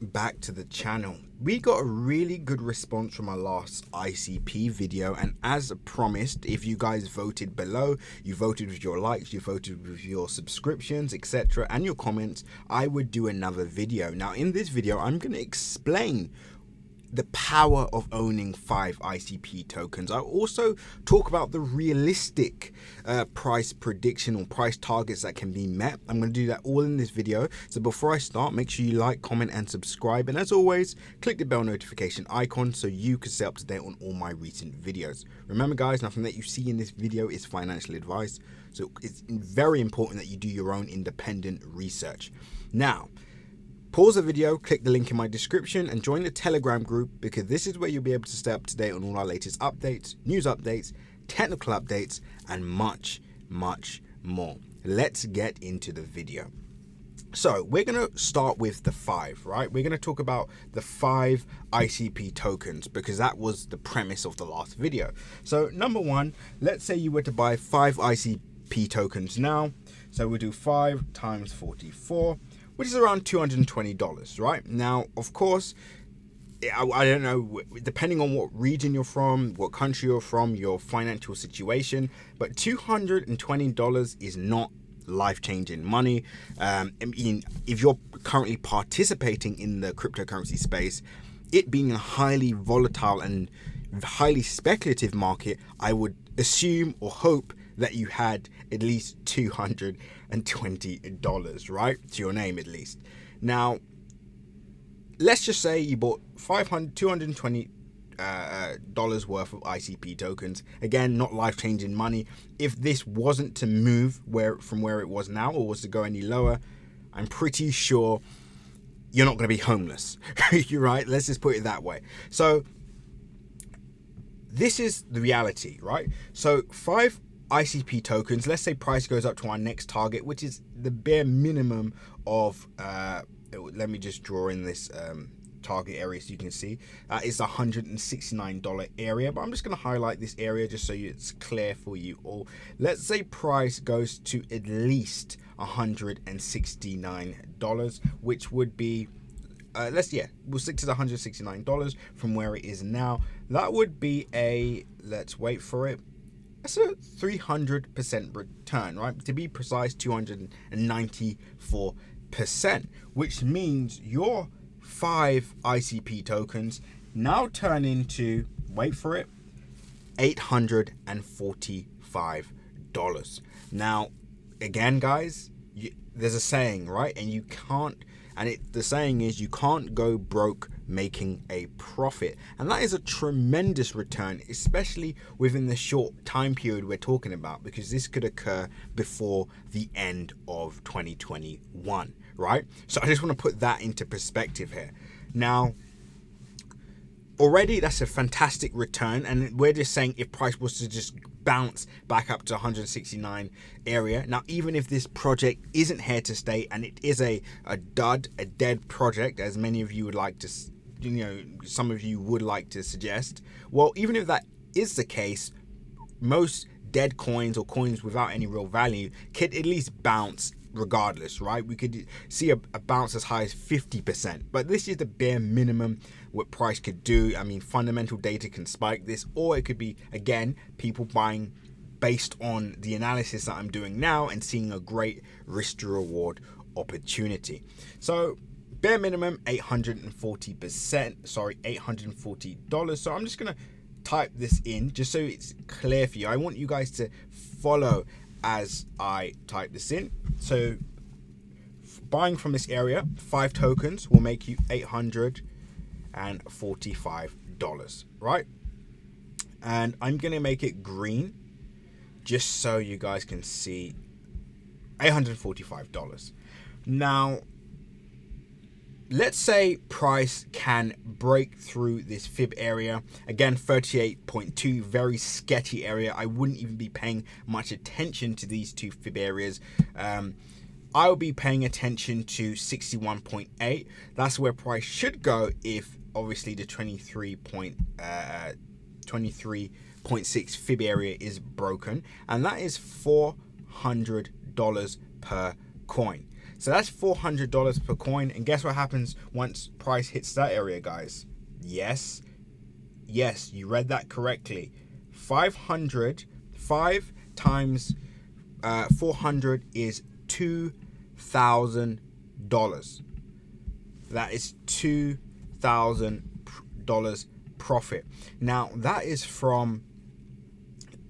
back to the channel. We got a really good response from our last ICP video, and as promised, if you guys voted below, you voted with your likes, you voted with your subscriptions, etc., and your comments, I would do another video. Now in this video I'm going to explain the power of owning 5 ICP tokens. I'll also talk about the realistic price prediction or price targets that can be met. I'm going to do that all in this video. So before I start, make sure you like, comment and subscribe, and as always, click the bell notification icon so you can stay up to date on all my recent videos. Remember guys, nothing that you see in this video is financial advice, so it's very important that you do your own independent research. Now, pause the video, click the link in my description and join the Telegram group, because this is where you'll be able to stay up to date on all our latest updates, news updates, technical updates, and much, much more. Let's get into the video. So we're going to start with the 5, right? We're going to talk about the 5 ICP tokens because that was the premise of the last video. So number 1, let's say you were to buy 5 ICP tokens now. So we'll do 5 times 44. Which is around $220, right? Now, of course, I don't know, depending on what region you're from, what country you're from, your financial situation, but $220 is not life-changing money. I mean, if you're currently participating in the cryptocurrency space, it being a highly volatile and highly speculative market, I would assume or hope that you had at least $220, right, to your name at least. Now, let's just say you bought $220 worth of ICP tokens. Again, not life-changing money. If this wasn't to move from where it was now or was to go any lower, I'm pretty sure you're not going to be homeless. You're right. Let's just put it that way. So this is the reality, right? So 5 ICP tokens, let's say price goes up to our next target, which is the bare minimum of let me just draw in this target area so you can see it's a $169 area, but I'm just going to highlight this area just so it's clear for you all. Let's say price goes to at least $169, which would be we'll stick to the $169 from where it is now. That would be a, let's wait for it, that's a 300% return, right? To be precise, 294%, which means your 5 ICP tokens now turn into, wait for it, $845. Now, again, guys, there's a saying, right? And you can't, the saying is you can't go broke making a profit, and that is a tremendous return, especially within the short time period we're talking about, because this could occur before the end of 2021, right? So I just want to put that into perspective here. Now, already that's a fantastic return, and we're just saying if price was to just bounce back up to 169 area. Now, even if this project isn't here to stay and it is a dead project, as many of you would like to, some of you would like to suggest, well, even if that is the case, most dead coins or coins without any real value could at least bounce regardless, right? We could see a bounce as high as 50%, but this is the bare minimum what price could do. I mean, fundamental data can spike this, or it could be, again, people buying based on the analysis that I'm doing now and seeing a great risk to reward opportunity. So bare minimum $840. So I'm just gonna type this in just so it's clear for you. I want you guys to follow as I type this in. So buying from this area, 5 tokens will make you $845, right? And I'm gonna make it green just so you guys can see $845. Now, let's say price can break through this fib area. Again, 38.2, very sketchy area. I wouldn't even be paying much attention to these 2 fib areas. I'll be paying attention to 61.8. That's where price should go if obviously the 23.6 fib area is broken, and that is $400 per coin. So that's $400 per coin. And guess what happens once price hits that area, guys? Yes, you read that correctly. 5 times 400 is $2,000. That is $2,000 profit. Now that is from,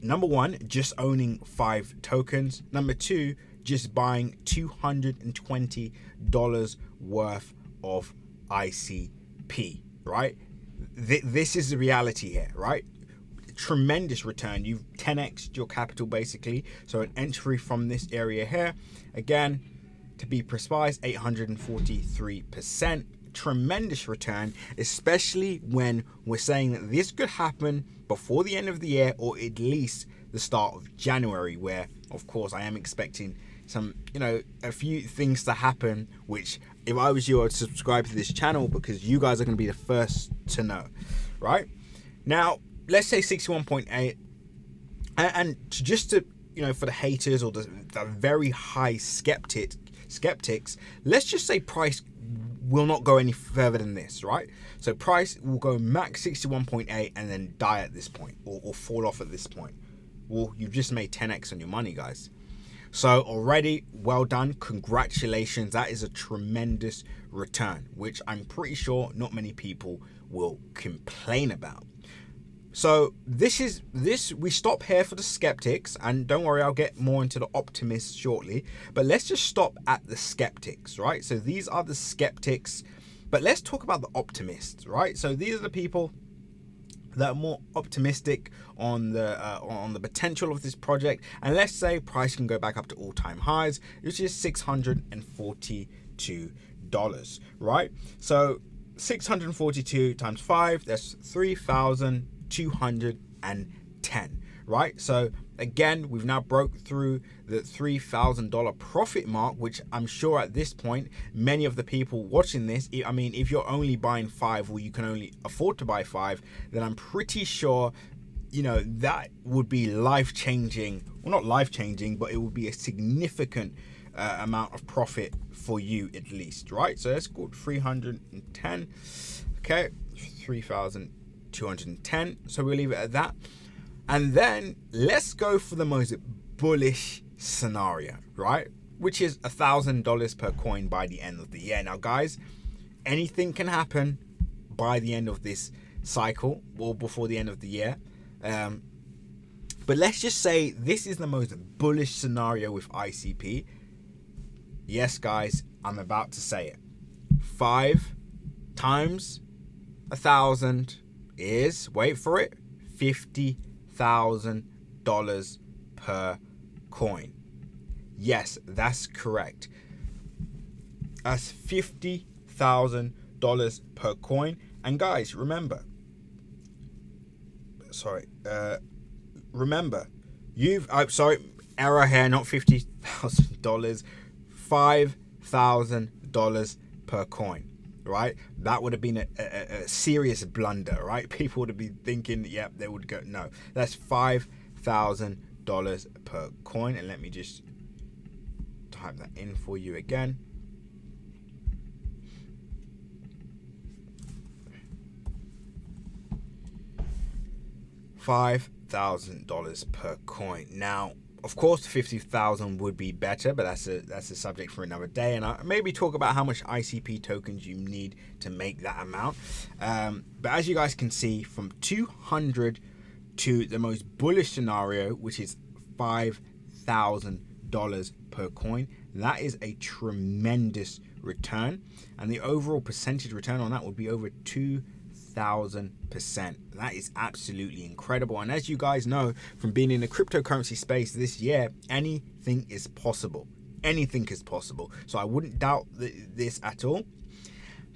number one, just owning 5 tokens. Number two, just buying $220 worth of ICP, right? This is the reality here, right? Tremendous return. You've 10x'd your capital basically. So an entry from this area here, again, to be precise, 843%. Tremendous return, especially when we're saying that this could happen before the end of the year, or at least the start of January, where of course I am expecting some, a few things to happen, which if I was you, I would subscribe to this channel because you guys are going to be the first to know, right? Now, let's say 61.8, and just to, for the haters or the very high skeptics, let's just say price will not go any further than this, right? So price will go max 61.8 and then die at this point, or fall off at this point. Well, you've just made 10x on your money, guys. So already, well done, congratulations. That is a tremendous return, which I'm pretty sure not many people will complain about. So we stop here for the skeptics, and don't worry, I'll get more into the optimists shortly, but let's just stop at the skeptics, right? So these are the skeptics, but let's talk about the optimists, right? So these are the people that are more optimistic on the potential of this project, and let's say price can go back up to all-time highs, which is $642, right? So 642 times 5, that's 3,210, right? So again, we've now broke through the $3,000 profit mark, which I'm sure at this point, many of the people watching this, I mean, if you're only buying 5, or you can only afford to buy 5, then I'm pretty sure, that would be life-changing. Well, not life-changing, but it would be a significant amount of profit for you at least, right? So that's called 310. Okay, 3,210. So we'll leave it at that. And then let's go for the most bullish scenario, right? Which is $1,000 per coin by the end of the year. Now, guys, anything can happen by the end of this cycle or before the end of the year. But let's just say this is the most bullish scenario with ICP. Yes, guys, I'm about to say it. 5 times 1,000 is, wait for it, $50,000 per coin. Yes, that's correct. That's $50,000 per coin. And guys, remember, error here, not $50,000, $5,000 per coin, right? That would have been a serious blunder, right? People would have been thinking, yeah, they would go, no, that's $5,000 per coin. And let me just type that in for you again. $5,000 per coin. Now, of course, 50,000 would be better, but that's a subject for another day. And I'll maybe talk about how much ICP tokens you need to make that amount. But as you guys can see, from 200 to the most bullish scenario, which is $5,000 per coin, that is a tremendous return. And the overall percentage return on that would be over 2,000%. That is absolutely incredible. And as you guys know from being in the cryptocurrency space this year, anything is possible. Anything is possible. So I wouldn't doubt this at all.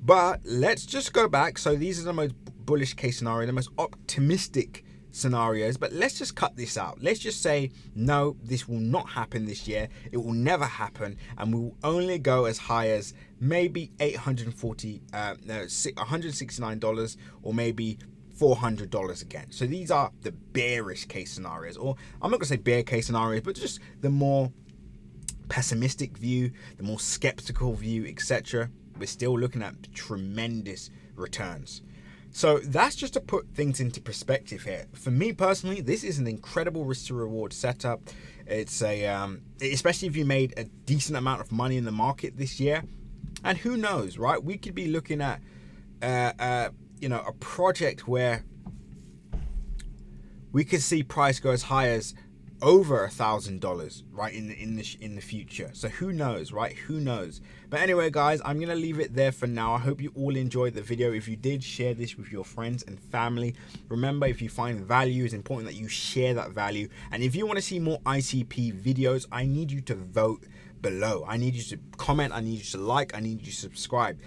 But let's just go back. So these are the most bullish case scenario, the most optimistic scenarios. But let's just cut this out. Let's just say, no, this will not happen this year. It will never happen. And we will only go as high as maybe $169 or maybe $400 again. So these are the bearish case scenarios, or I'm not gonna say bear case scenarios, but just the more pessimistic view, the more skeptical view, etc., we're still looking at tremendous returns. So that's just to put things into perspective here. For me personally, this is an incredible risk to reward setup. It's especially if you made a decent amount of money in the market this year, and who knows, right? We could be looking at a project where we could see price go as high as over $1,000, right, in the future. So who knows, right? Who knows? But anyway, guys, I'm gonna leave it there for now. I hope you all enjoyed the video. If you did, share this with your friends and family. Remember, if you find value, it's important that you share that value. And if you want to see more ICP videos, I need you to vote below. I need you to comment, I need you to like, I need you to subscribe.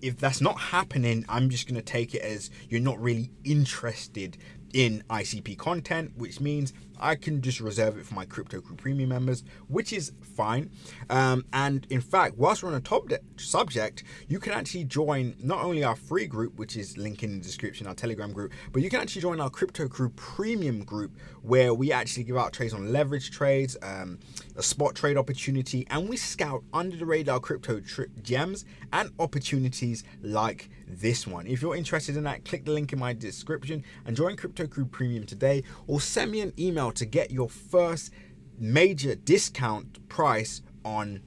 If that's not happening, I'm just going to take it as you're not really interested in ICP content, which means I can just reserve it for my Crypto Crew Premium members, which is fine. And in fact, whilst we're on a top subject, you can actually join not only our free group, which is linked in the description, our Telegram group, but you can actually join our Crypto Crew Premium group, where we actually give out trades on leverage trades, a spot trade opportunity, and we scout under the radar crypto gems and opportunities like this one. If you're interested in that, click the link in my description and join Crypto Crew Premium today, or send me an email to get your first major discount price on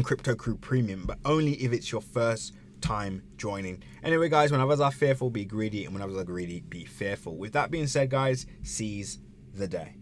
Crypto Crew Premium, but only if it's your first time joining. Anyway, guys, when others are fearful, be greedy, and when others are greedy, be fearful. With that being said, guys, seize the day.